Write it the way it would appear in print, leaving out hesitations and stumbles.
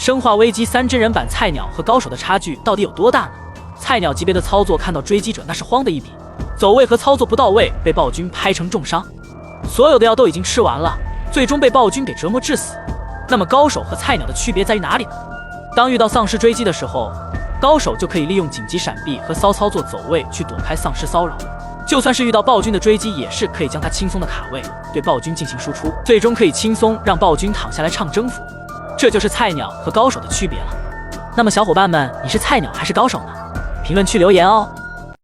生化危机3真人版菜鸟和高手的差距到底有多大呢？菜鸟级别的操作看到追击者那是慌的一笔，走位和操作不到位被暴君拍成重伤，所有的药都已经吃完了，最终被暴君给折磨致死。那么高手和菜鸟的区别在于哪里呢？当遇到丧尸追击的时候，高手就可以利用紧急闪避和骚操作走位去躲开丧尸骚扰，就算是遇到暴君的追击，也是可以将他轻松的卡位，对暴君进行输出，最终可以轻松让暴君躺下来唱征服。这就是菜鸟和高手的区别了。那么小伙伴们，你是菜鸟还是高手呢？评论区留言哦。